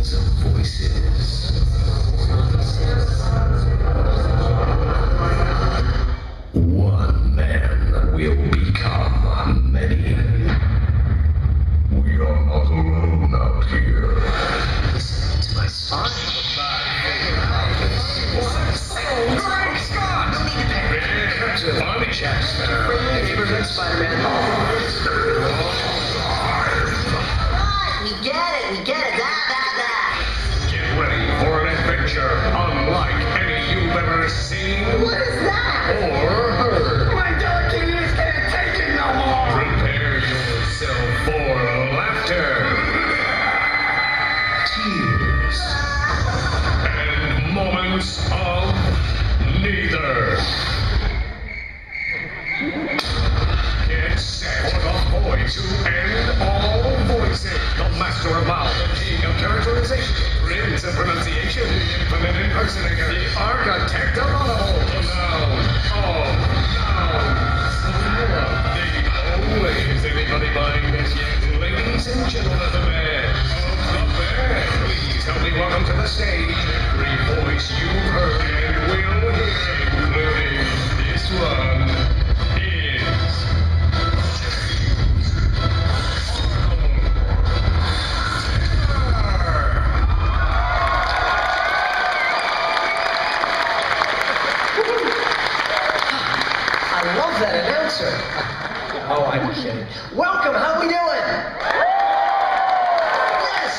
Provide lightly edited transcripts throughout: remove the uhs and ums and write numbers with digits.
dreams of voices. One man will become many. We are not alone out here. Listen to my song. Great Scott! No need to panic. Bonnie Chester. Neighbors and Spider-Man. We get it, that. Get ready for an adventure unlike any you've ever seen. What is that? Or heard. My delicate ears can't take it no more. Prepare yourself for laughter, tears, and moments of neither. Get set for the voice who end all voices. The master of mouth, the king of characterization, prince of pronunciation, the infinite impersonator, the architect of audible, the noun of nouns. Always anybody buying this yet? Ladies and gentlemen of the band, please help me welcome to the stage every voice you've heard and will hear, including this one. I love that announcer. Oh, I'm kidding. Welcome, how we doing? Yes!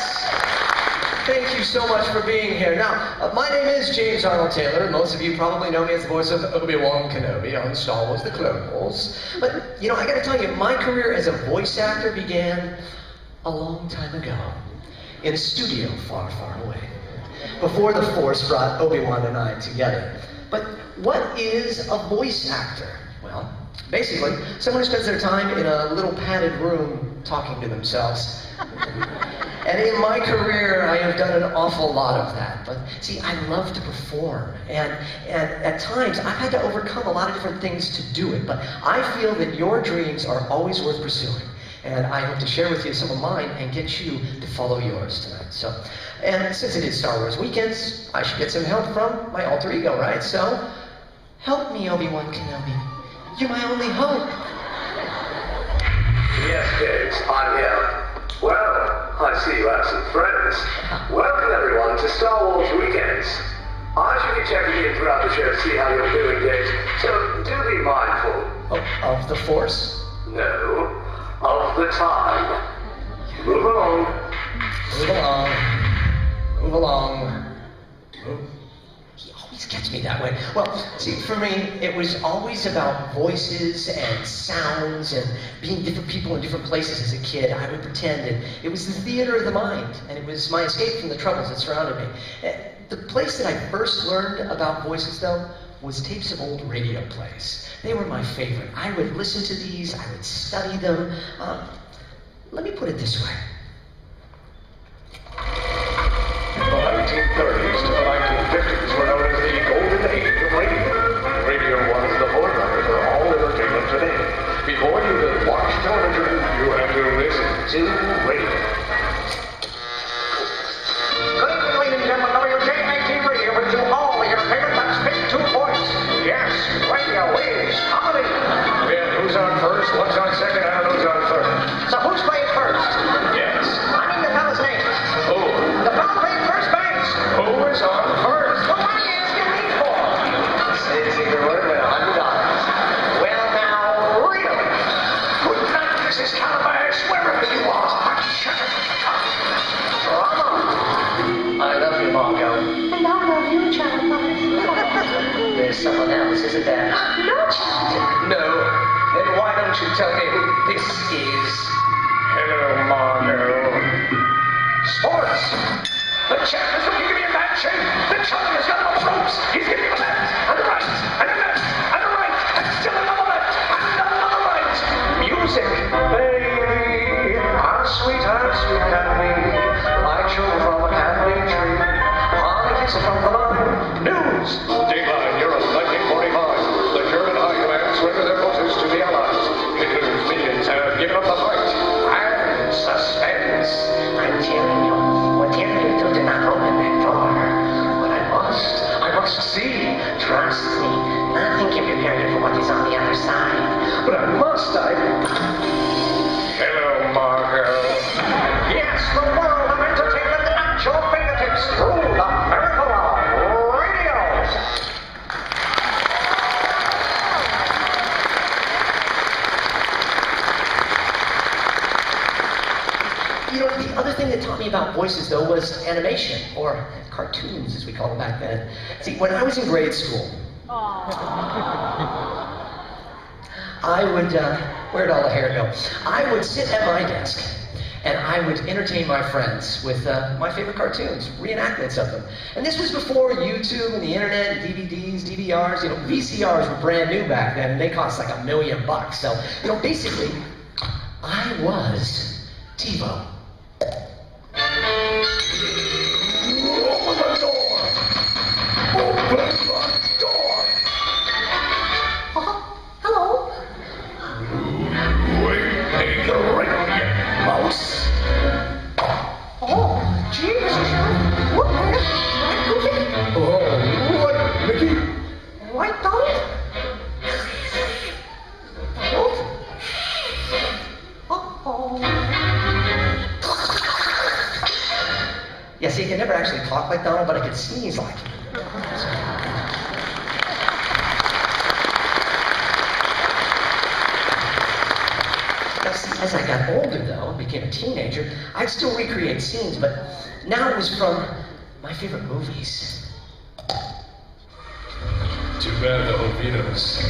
Thank you so much for being here. Now, my name is James Arnold Taylor. Most of you probably know me as the voice of Obi-Wan Kenobi on Star Wars: The Clone Wars. But, you know, I gotta tell you, my career as a voice actor began a long time ago in a studio far, far away, before the Force brought Obi-Wan and I together. But what is a voice actor? Well, basically, someone who spends their time in a little padded room talking to themselves. And in my career, I have done an awful lot of that. But see, I love to perform. And at times, I've had to overcome a lot of different things to do it. But I feel that your dreams are always worth pursuing. And I hope to share with you some of mine and get you to follow yours tonight. So, and since it is Star Wars weekends, I should get some help from my alter ego, right? So, help me, Obi-Wan Kenobi. You're my only hope. Yes, James, I'm here. Well, I see you have some friends. Welcome, everyone, to Star Wars Weekends. I should be checking in throughout the show to see how you're doing, James, so do be mindful. Of the Force? No, of the time. Move along. Move along. Move along. Move. He always gets me that way. Well, see, for me, it was always about voices and sounds and being different people in different places as a kid. I would pretend, and it was the theater of the mind, and it was my escape from the troubles that surrounded me. The place that I first learned about voices, though, was tapes of old radio plays. They were my favorite. I would listen to these, I would study them. Let me put it this way. The 1930s to the 1950s were known as the golden age of radio. Radio was the forerunner for all entertainment today. Before you could watch television, you had to listen to radio. Good evening, ladies and gentlemen. WJIT Radio brings you all your favorite Speak 2 voice. Yes, radio is comedy. And who's on first? What's on second? I don't know who's on third. So who's playing first? Yes. I mean the fella's name. Who? The fella playing first base. Who is on first? Well, what are you asking me for? It's either way, but $100. Well, now, really? Good night, Mrs. Calabash, wherever you are. Drama. I love you, Margot. And I love you, child. There's someone else, isn't there? No, child. No. Then why don't you tell me who this is? Hello, Margot. Sports! The champ is looking to be in bad shape. The champion has got him on the ropes. He's getting the left, and the right, and the left, and the right, and still another left, and another right. Music. Baby, how sweet can be. Like sugar from a candy tree. Honey kisses from the line. News. Dateline, Europe, 1945. The German High Command surrendered their forces to the Allies. Hitler's minions have given up the fight. And suspense. I'm telling you, whatever you do, Trust me. I think you're preparing him for what is on the other side. But Hello, Margot. Yes, the world of entertainment at your fingertips through the miracle of radio. You know, the other thing that taught me about voices, though, was animation, or cartoons, as we called them back then. See, when I was in grade school, I would, where'd all the hair go? I would sit at my desk, and I would entertain my friends with my favorite cartoons, reenactments of them. And this was before YouTube and the internet, and DVDs, DVRs. You know, VCRs were brand new back then, and they cost like $1 million. So, you know, basically, I was TiVo. Open the door! Open the door! Hello? Wait a ring, mouse. Oh, jeez, what? Right, Goofy? Oh, what, Mickey? Right, Donald? Yeah, see, I could never actually talk like Donald, but I could sneeze like him. Now, see, as I got older, though, and became a teenager, I'd still recreate scenes, but now it was from my favorite movies. Too bad the Ovinos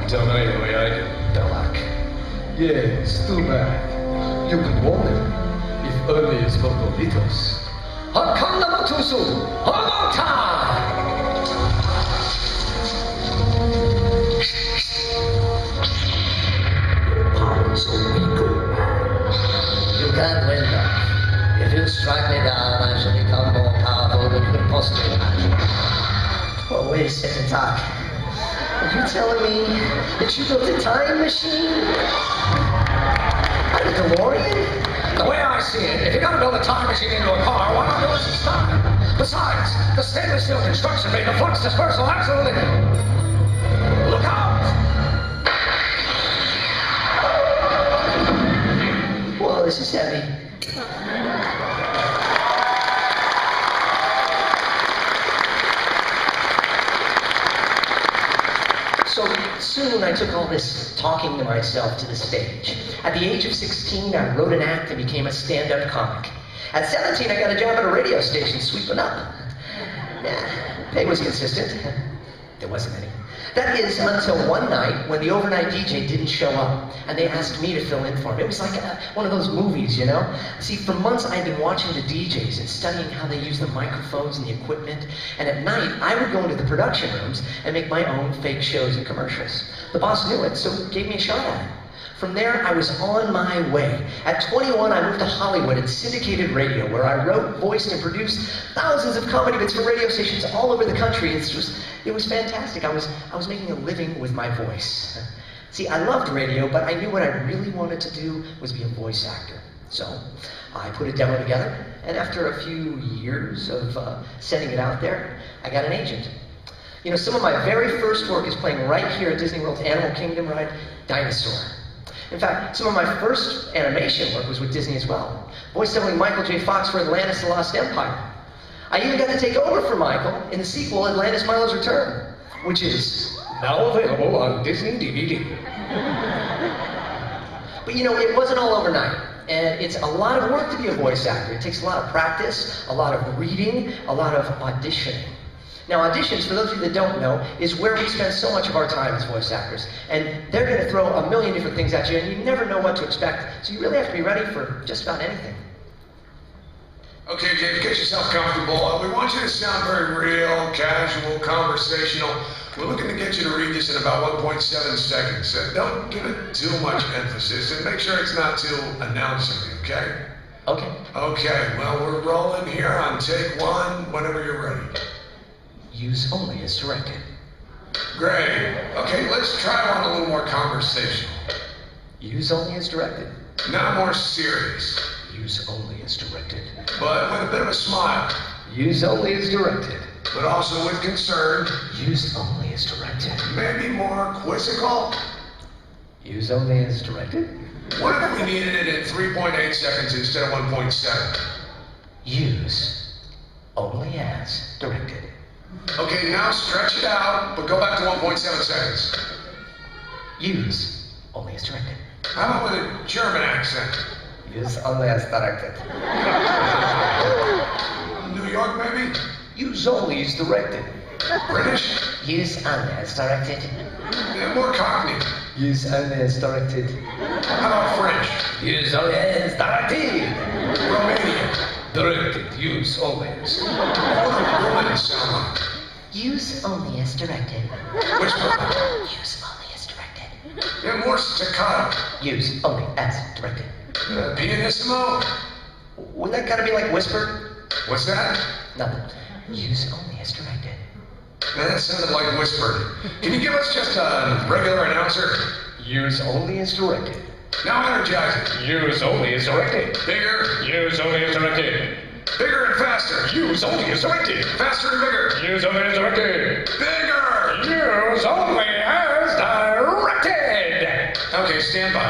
don't know you the way I do. Belloc. Yes, too bad. You could warn them if only it's for Ovinos. Come number 2 soon. Homota! You can't win that. If you strike me down, I shall become more powerful than you can possibly imagine. Well, wait a second, Doc. Are you telling me that you built a time machine? A DeLorean? The way I see it, if you're gonna build a time machine into a car, why not do it some time? Besides, the stainless steel construction made the flux dispersal absolutely... Look out! Whoa, this is heavy. So soon I took all this talking to myself to the stage. At the age of 16, I wrote an act and became a stand-up comic. At 17, I got a job at a radio station sweeping up. Pay was consistent. There wasn't any. That is until one night when the overnight DJ didn't show up, and they asked me to fill in for him. It was like one of those movies, you know? See, for months I'd been watching the DJs and studying how they use the microphones and the equipment, and at night I would go into the production rooms and make my own fake shows and commercials. The boss knew it, so gave me a shot at it. From there, I was on my way. At 21, I moved to Hollywood and syndicated radio, where I wrote, voiced, and produced thousands of comedy bits for radio stations all over the country. It was fantastic. I was making a living with my voice. See, I loved radio, but I knew what I really wanted to do was be a voice actor. So I put a demo together, and after a few years of sending it out there, I got an agent. You know, some of my very first work is playing right here at Disney World's Animal Kingdom ride, Dinosaur. In fact, some of my first animation work was with Disney as well. Voice doubling Michael J. Fox for Atlantis: The Lost Empire. I even got to take over for Michael in the sequel, Atlantis: Marlo's Return, which is now available on Disney DVD. But you know, it wasn't all overnight. And it's a lot of work to be a voice actor. It takes a lot of practice, a lot of reading, a lot of auditioning. Now, auditions, for those of you that don't know, is where we spend so much of our time as voice actors. And they're going to throw a million different things at you, and you never know what to expect. So you really have to be ready for just about anything. Okay, James, get yourself comfortable. We want you to sound very real, casual, conversational. We're looking to get you to read this in about 1.7 seconds. Don't give it too much emphasis, and make sure it's not too announcing, okay? Okay. Okay, well, we're rolling here on take 1, whenever you're ready. Use only as directed. Great. Okay, let's try one a little more conversational. Use only as directed. Now more serious. Use only as directed. But with a bit of a smile. Use only as directed. but also with concern. Use only as directed. Maybe more quizzical. Use only as directed. What if we needed it in 3.8 seconds instead of 1.7? Use only as directed. Okay, now stretch it out, but go back to 1.7 seconds. Use only as directed. How about with a German accent? Use only as directed. New York, maybe? Use only as directed. British? Use only as directed. Yeah, more Cockney. Use only as directed. How about French? Use only as directed. Romanian? Directed. Use always. What do Romans sound like? Use only as directed. Which one? Use only as directed. Yeah, more staccato. Use only as directed. Pianissimo? Wouldn't that kind of be like whispered? What's that? Nothing. Use only as directed. That sounded like whispered. Can you give us just a regular announcer? Use only as directed. Now energize it. Use only as directed. Bigger. Use only as directed. Bigger and faster. Use only as directed. Faster and bigger. Use only as directed. Bigger. Use only as directed. Okay, stand by.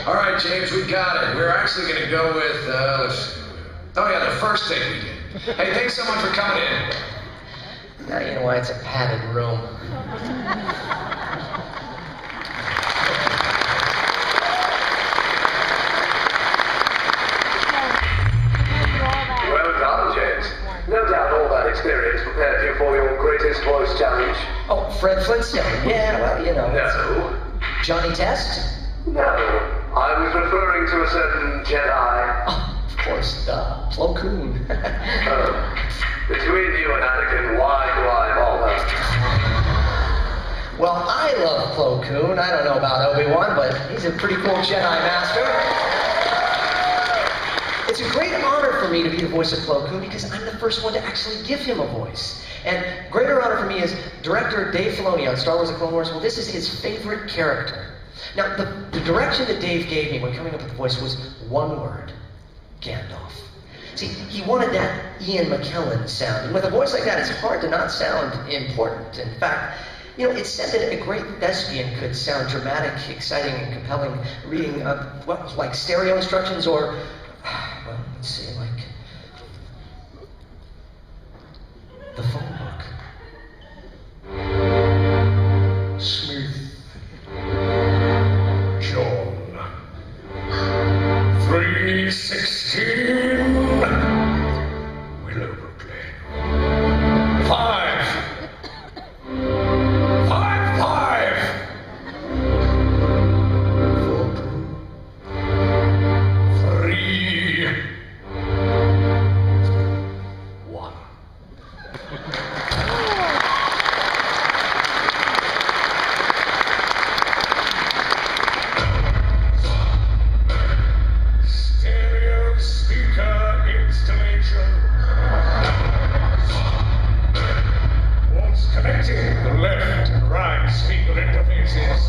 All right, James, we got it. We're actually going to go with, the first thing we did. Hey, thanks so much for coming in. Now you know why it's a padded room. Well done, James. No doubt all that experience prepared you for your greatest voice challenge. Oh, Fred Flintstone. Yeah, well, you know. No. Johnny Test? No. I was referring to a certain Jedi. Oh, of course, Plo Koon. Between you and Anakin, why do I bother? Well, I love Plo Koon. I don't know about Obi-Wan, but he's a pretty cool Jedi Master. It's a great honor for me to be the voice of Plo Koon because I'm the first one to actually give him a voice. And greater honor for me is director Dave Filoni on Star Wars: The Clone Wars. Well, this is his favorite character. Now, the direction that Dave gave me when coming up with the voice was one word: Gandalf. See, he wanted that Ian McKellen sound. And with a voice like that, it's hard to not sound important. In fact, you know, it's said that a great thespian could sound dramatic, exciting, and compelling reading, like stereo instructions or, well, let's see, like the phone book. Smith. John. 316. Willow Brooklyn. 5. 5. 3. 1. Stereo speaker installation. Once connecting the left and right speaker interfaces,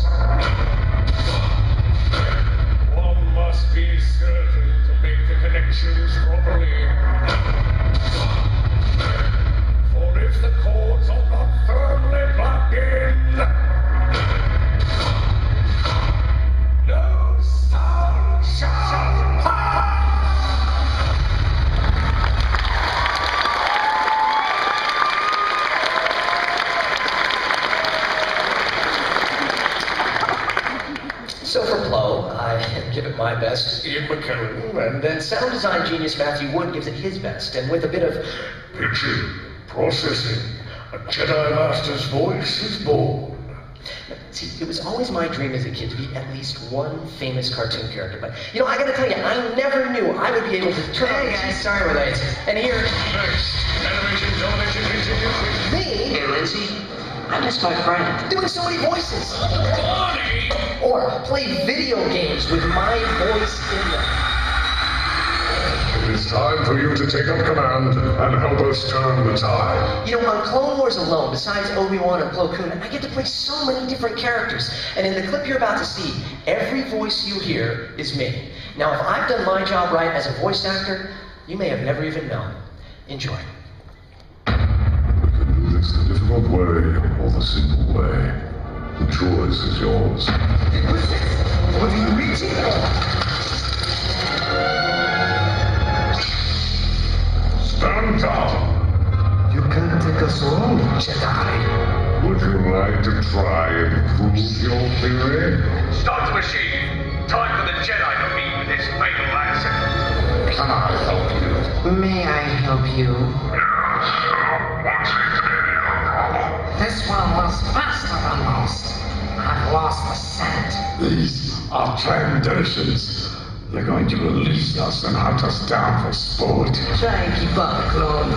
one must be certain to make the connections properly. For if the cords are not firmly plugged in, no sound shall pass. So for Plo, I give it my best, Ian McKellen, and then sound design genius Matthew Wood gives it his best, and with a bit of Picture processing. A Jedi Master's voice is born. See, it was always my dream as a kid to be at least one famous cartoon character, but, you know, I gotta tell you, I never knew I would be able to turn on... Hey guys, sorry we're late. And here... Next, animation television continues with Me? Hey, Lindsay, I miss my friend. Doing so many voices. Bonnie. Or play video games with my voice in them. Who is Time for you to take up command and help us turn the tide. You know, on Clone Wars alone, besides Obi-Wan and Plo Koon, I get to play so many different characters. And in the clip you're about to see, every voice you hear is me. Now, if I've done my job right as a voice actor, you may have never even known. Enjoy. We can do this the difficult way or the simple way. The choice is yours. What are you reaching for? Stand down. You can't take us all, Jedi. Would you like to try and prove your theory? Start the machine. Time for the Jedi to meet with his fatal answer. Can I help you? May I help you? This one was faster than most. I've lost the scent. These are transitions. They're going to release us and hunt us down for sport. Try and keep up, clone.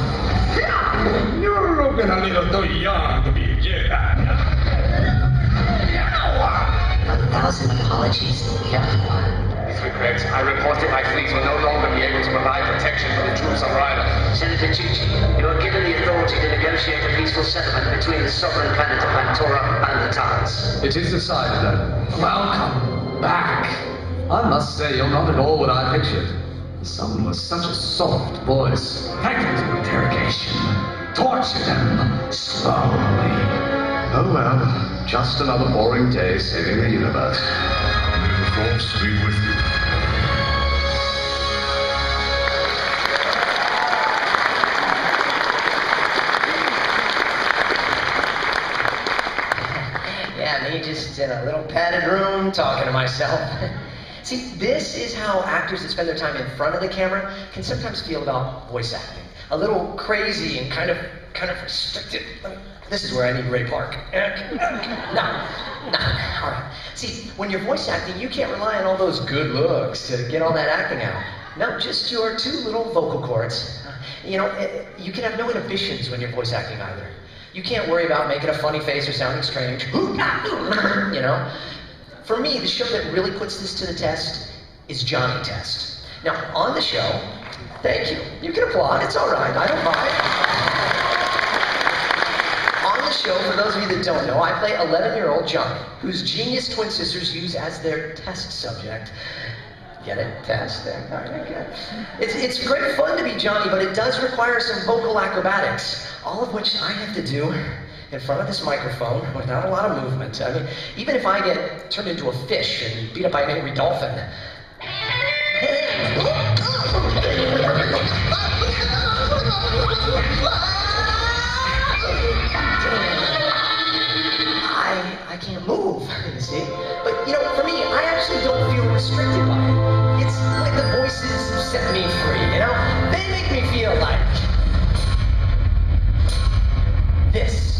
You're looking a little too young to be a Jedi. 1,000 apologies, everyone. With regret, I report that my fleet will no longer be able to provide protection for the troops on Ryder. Senator Chichi, you are given the authority to negotiate a peaceful settlement between the sovereign planet of Pantora and the Tars. It is decided then. Welcome back. I must say, you're not at all what I pictured. Someone with such a soft voice. Take them to interrogation. Torture them slowly. Oh well, just another boring day saving the universe. May the Force be with you. Yeah, me just in a little padded room talking to myself. See, this is how actors that spend their time in front of the camera can sometimes feel about voice acting. A little crazy and kind of restricted. This is where I need Ray Park. No, all right. See, when you're voice acting, you can't rely on all those good looks to get all that acting out. No, just your two little vocal cords. You know, you can have no inhibitions when you're voice acting either. You can't worry about making a funny face or sounding strange. You know? For me, the show that really puts this to the test is Johnny Test. Now, on the show, thank you. You can applaud, it's all right, I don't mind. On the show, for those of you that don't know, I play 11-year-old Johnny, whose genius twin sisters use as their test subject. Get it? Test there. All right, good. It's great fun to be Johnny, but it does require some vocal acrobatics, all of which I have to do in front of this microphone without a lot of movement. I mean, even if I get turned into a fish and beat up by an angry dolphin. I can't move, you see? But, you know, for me, I actually don't feel restricted by it. It's like the voices set me free, you know? They make me feel like this.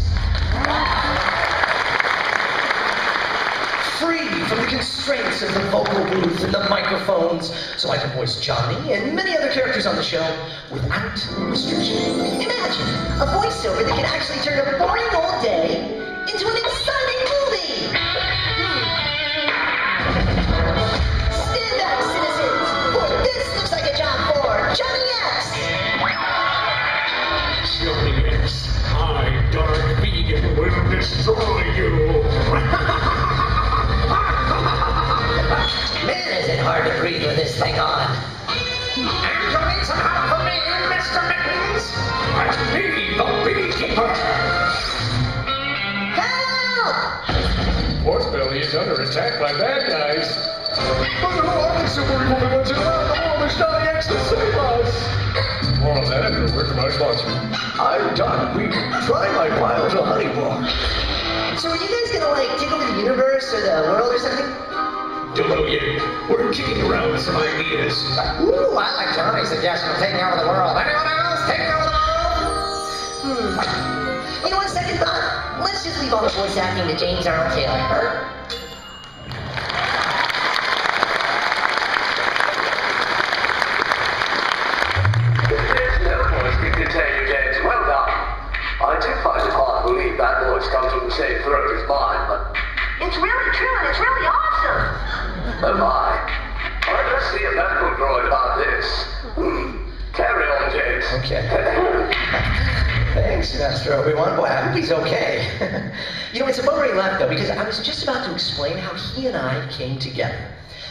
Free from the constraints of the vocal booth and the microphones, so I can voice Johnny and many other characters on the show without restriction. Imagine a voiceover that can actually turn a boring old day into an exciting movie! Stand up, citizens, for this looks like a job for Johnny X! Johnny X, I, Dark Vegan, will destroy you. Man, is it hard to breathe with this thing on. And you need some help from me, Mr. Mittens? That's me, the beekeeper. Help! Horse Belly is under attack by bad guys. But no, I'm the super evil villains and around the world is Johnny X to save us. More on that after a word from our sponsor. I'm Dark Vegan. Try my wild honey bar. So are you guys gonna, like, take over the universe or the world or something? Don't know yet. We're kicking around with some ideas. Ooh, I like Johnny's suggestion of taking over the world. Anyone else taking over the world? You know, on second thought, let's just leave all the voice acting to James Arnold Taylor. There's no voice can detain you, James. Well done. I do find it hard to believe that voice comes from the same throat as mine, but It's really true and it's really awesome. oh my. All right, let's see a medical droid about this. Okay. Thanks, Master Obi-Wan. Boy, I hope he's okay. You know, it's a bummer he left, though, because I was just about to explain how he and I came together.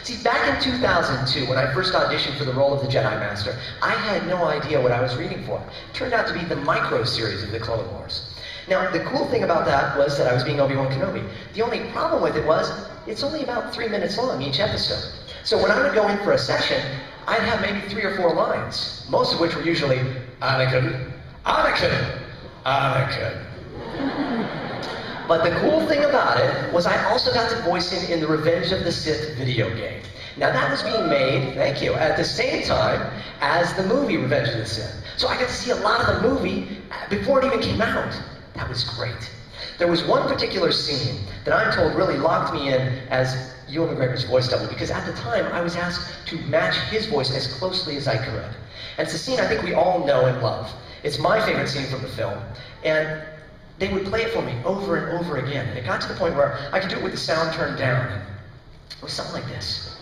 See, back in 2002, when I first auditioned for the role of the Jedi Master, I had no idea what I was reading for. It turned out to be the micro-series of the Clone Wars. Now, the cool thing about that was that I was being Obi-Wan Kenobi. The only problem with it was, it's only about 3 minutes long, each episode. So when I would go in for a session, I'd have maybe 3 or 4 lines, most of which were usually, Anakin, Anakin, Anakin. But the cool thing about it was I also got to voice him in the Revenge of the Sith video game. Now that was being made, thank you, at the same time as the movie Revenge of the Sith. So I got to see a lot of the movie before it even came out. That was great. There was one particular scene that I'm told really locked me in as Ewan McGregor's voice double, because at the time I was asked to match his voice as closely as I could. And it's a scene I think we all know and love. It's my favorite scene from the film. And they would play it for me over and over again. And it got to the point where I could do it with the sound turned down. It was something like this.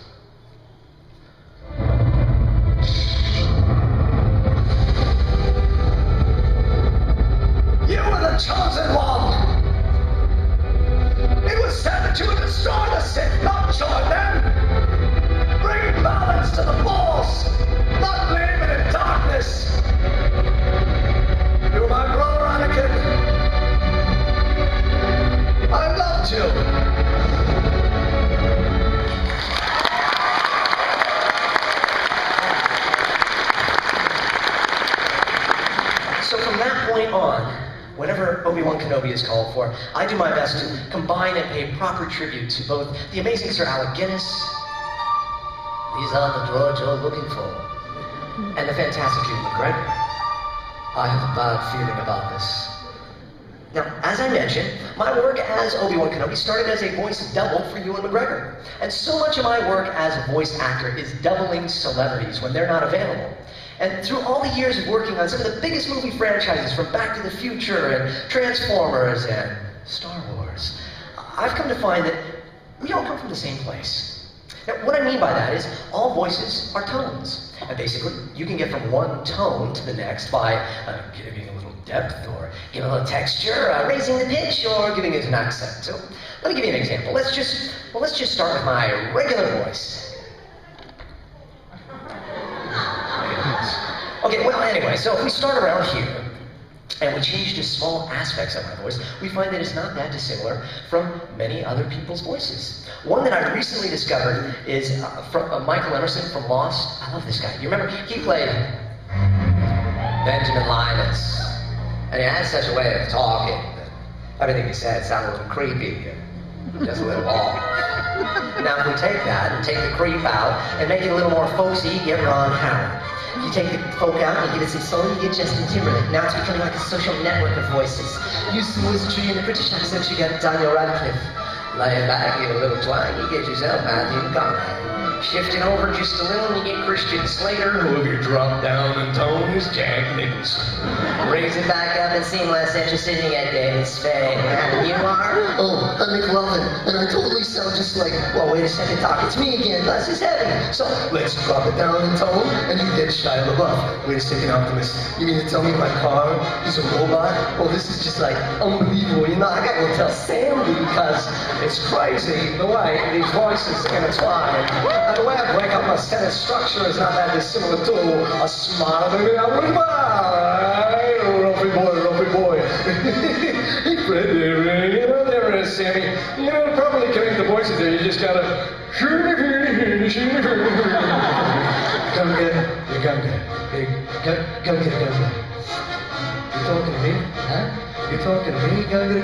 You were the chosen one! It was said that you would destroy the Sith, not join them! Bring balance to the Force, not leave it in darkness! You're my brother, Anakin. I loved you. So from that point on, whenever Obi-Wan Kenobi is called for, I do my best to combine and pay proper tribute to both the amazing Sir Alec Guinness, these are the droids you're looking for, and the fantastic Ewan McGregor. I have a bad feeling about this. Now, as I mentioned, my work as Obi-Wan Kenobi started as a voice double for Ewan McGregor. And so much of my work as a voice actor is doubling celebrities when they're not available. And through all the years of working on some of the biggest movie franchises, from Back to the Future and Transformers and Star Wars, I've come to find that we all come from the same place. Now, what I mean by that is all voices are tones. And basically, you can get from one tone to the next by giving a little depth, or giving a little texture, raising the pitch, or giving it an accent. So, let me give you an example. Let's just start with my regular voice. Okay, well, anyway, so if we start around here, and we change just small aspects of my voice, we find that it's not that dissimilar from many other people's voices. One that I recently discovered is from Michael Emerson from Lost. I love this guy. You remember? He played Benjamin Linus. And he had such a way of talking that everything he said sounded a little creepy and just a little off. Now if we take that and take the creep out and make it a little more folksy, you get Ron Howard. You take the folk out and you give it some soul, you get Justin Timberlake. Now it's becoming like a social network of voices. Use some wizardry in the British accent, you got Daniel Radcliffe. Laying back, give a little twang, you get yourself Matthew McConaughey. Shifting over just a little, you get Christian Slater, who if you drop down in tone is Jack Nicholson. Raise it back up and seem less interested, you get David Spade. And you are? Oh, I'm McLovin, and I totally sound just like, well, wait a second, Doc, it's me again, Bless is heavy. So let's drop it down in tone, and you get Shia LaBeouf. Wait a second, Optimus, you mean to tell me my car is a robot? Oh, this is just like unbelievable. You know, I gotta go tell Sandy because it's crazy the way these voices intertwine. And the way I break up my sentence structure is not that dissimilar to a smile, baby. I would smile. Ruffy boy. Hey, Fred, you know, there is Sammy. You know, to properly connect the voices there, you just gotta. Come get it. You come get it. Hey, come get it. You talking to me? Huh? You talking to me, Gunga?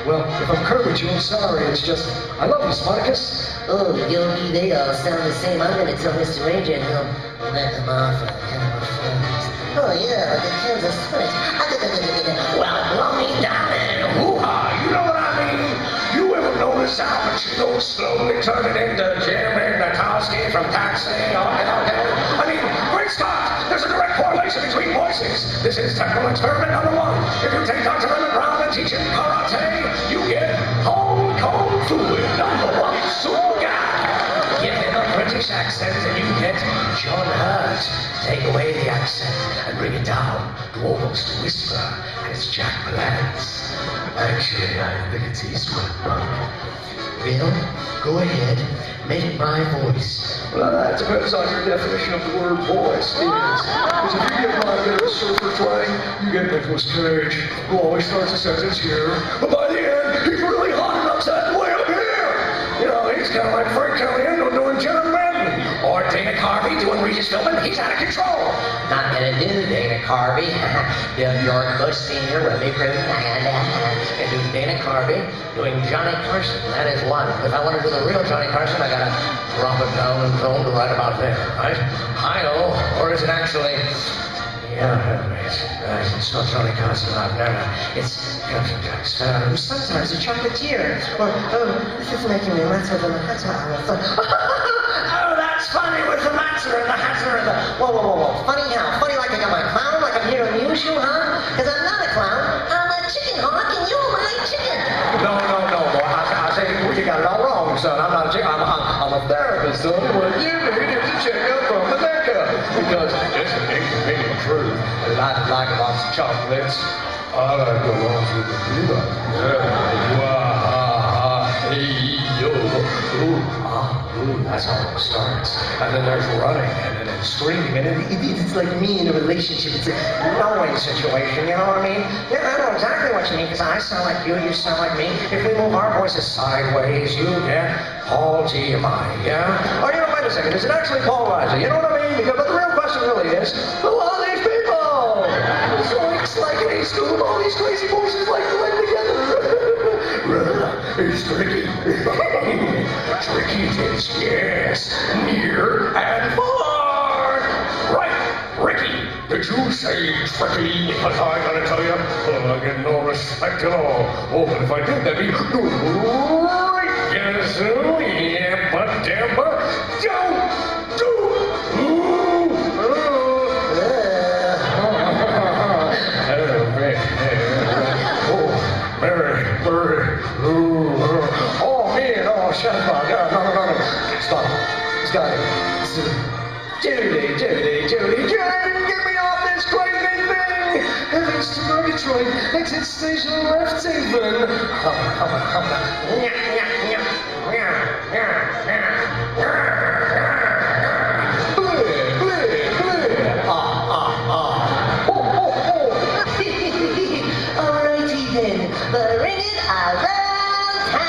Well, if I'm curved with you, I'm sorry. It's just, I love you, Spartacus. Oh, Yogi, they all sound the same. I'm gonna tell Mr. Ranger and he'll let them off on account of friends. Oh, yeah, like a Kansas Spanish. Well, blow me down and hoo-ha, you know what I mean? You ever notice how Pacino slowly turning into Jeremy Nakowski from Taxi? Okay. I mean, great Scott, there's a direct correlation between voices. This is technical experiment number 1. If you take Dr. Emmett Brown and teach him karate, you get Hong Kong Fluid number 1 super guy. Give him a pretty British accent and you get John Hurt. Take away the accent and bring it down to almost a whisper, and it's Jack Palance. Actually, I think it's Eastwood Bunk. Bill, go ahead, make it my voice. Well, that depends on your definition of the word voice, Stevens. Because if you get my bit of surfer twang, you get Nicolas Cage, who always starts a sentence here, but by the end, he's really hot and upset way up here. You know, he's kind of like Frank Caliendo doing John Madden. Or Dana Carvey doing Regis Philbin. He's out of control. Not gonna do Dana Carvey. Bill York Bush Sr. will be proven. And do Dana Carvey doing Johnny Carson. That is one. If I want to do the real Johnny Carson, I gotta drop it down and tone to right about there, right? Hi-oh, or is it actually... Yeah, it's not Johnny Carson out there. It's Captain Jackson. Sometimes a chocolatier. Or, this is making me matter than a hatter. Oh, that's funny with the matter and the hatter and the... Whoa. Funny how? Funny like I got my clown, like I'm here to amuse you, huh? Because I'm not a clown. I'm a chicken hawk and you're my chicken. No, boy. I say, well, you got it all wrong, son. I'm not a chicken. I'm a therapist, son. What you need is to check up from the neck up. Because it's an inconvenient truth. And I like lots of chocolates. I like the ones with the peanut. That's how it starts. And then there's running, and then it's screaming, and it's like me in a relationship. It's a knowing situation, you know what I mean? Yeah, I know exactly what you mean, because I sound like you sound like me. If we move our voices sideways, you get Paul Giamatti, yeah? Or, you know, wait a second, is it actually Paul Reiser? You know what I mean? Because, but the real question really is, who are these people? It's like in a school, all these crazy voices like blend together. It's tricky. Tricky it is, yes. Near and far. Right, Ricky. Did you say tricky? Because I gotta tell you, I get no respect at all. Oh, but if I did, that'd be great. Yes, yeah, but damn, but don't do. Oh, man, oh, shut up. No. Stop. It's got it. Judy, get me off this crazy thing. Headings to Murgatroyd, exit station left even. Alrighty then, bring it around town.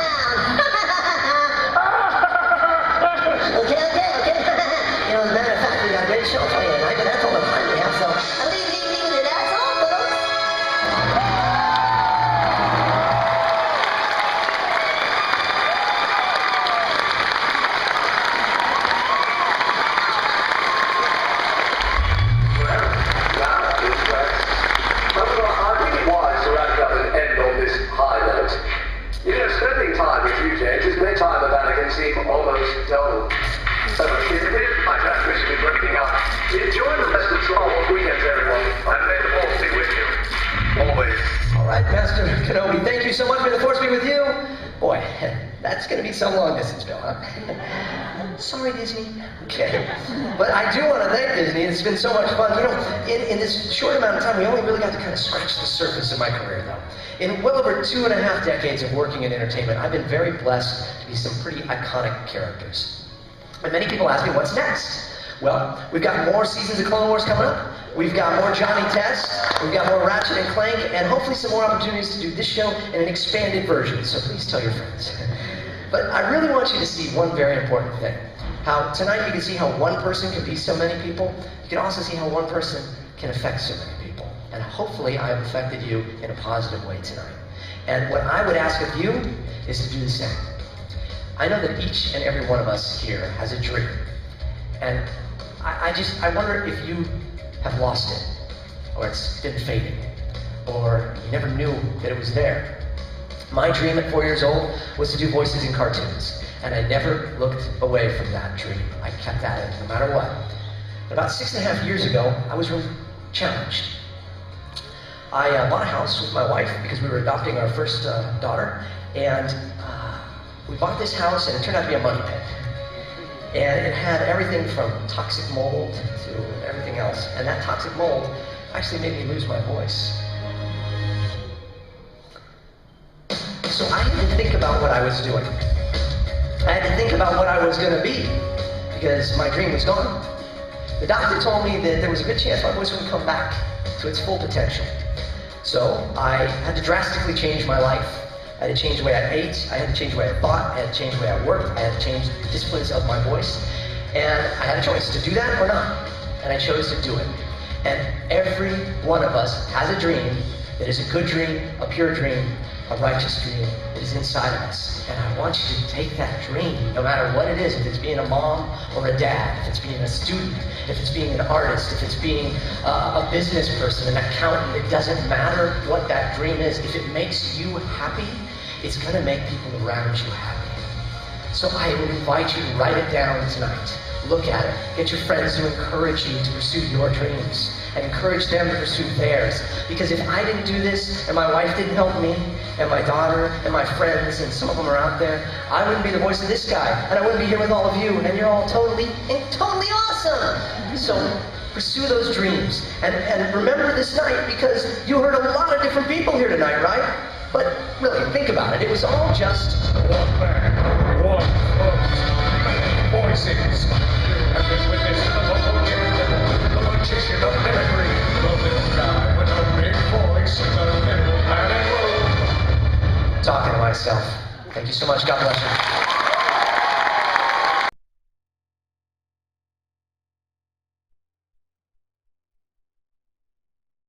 Okay. You know, as a matter of fact, we got a great show for you tonight, but that's all the time we have, so I'll leave it, that's all, folks. Spending time with you, James, has made time at Vatican seem almost dull. So, here's my transmission is breaking up. Enjoy the rest of Star Wars weekends, everyone, and may the Force be with you. Always. All right, Master Kenobi, thank you so much. May the Force be with you. Boy, that's going to be some long distance, Bill, huh? Sorry, Disney. Okay. But I do want to thank Disney. It's been so much fun. You know, in this short amount of time, we only really got to kind of scratch the surface of my career, though. In well over 2.5 decades of working in entertainment, I've been very blessed to be some pretty iconic characters. And many people ask me, what's next? Well, we've got more seasons of Clone Wars coming up. We've got more Johnny Test. We've got more Ratchet and Clank, and hopefully some more opportunities to do this show in an expanded version. So please tell your friends. But I really want you to see one very important thing. How tonight you can see how one person can be so many people. You can also see how one person can affect so many people. And hopefully I've affected you in a positive way tonight. And what I would ask of you is to do the same. I know that each and every one of us here has a dream. And I wonder if you have lost it, or it's been fading, or you never knew that it was there. My dream at 4 years old was to do voices in cartoons, and I never looked away from that dream. I kept at it no matter what. But about 6.5 years ago, I was really challenged. I bought a house with my wife because we were adopting our first daughter, and we bought this house, and it turned out to be a money pit. And it had everything from toxic mold to everything else. And that toxic mold actually made me lose my voice. So I had to think about what I was doing. I had to think about what I was going to be, because my dream was gone. The doctor told me that there was a good chance my voice would come back to its full potential. So I had to drastically change my life. I had to change the way I ate, I had to change the way I thought, I had to change the way I worked, I had to change the disciplines of my voice. And I had a choice to do that or not. And I chose to do it. And every one of us has a dream that is a good dream, a pure dream, a righteous dream that is inside of us. And I want you to take that dream, no matter what it is, if it's being a mom or a dad, if it's being a student, if it's being an artist, if it's being a business person, an accountant, it doesn't matter what that dream is. If it makes you happy, it's going to make people around you happy. So I would invite you to write it down tonight. Look at it. Get your friends to encourage you to pursue your dreams and encourage them to pursue theirs. Because if I didn't do this, and my wife didn't help me, and my daughter, and my friends, and some of them are out there, I wouldn't be the voice of this guy, and I wouldn't be here with all of you, and you're all totally awesome. So pursue those dreams. And remember this night, because you heard a lot of different people here tonight, right? But really, think about it. It was all just one man, one voice, many voices. You have been witness to the local hero, the magician of mimicry, the little guy with a big voice in the middle man and room. talking to myself. Thank you so much. God bless you.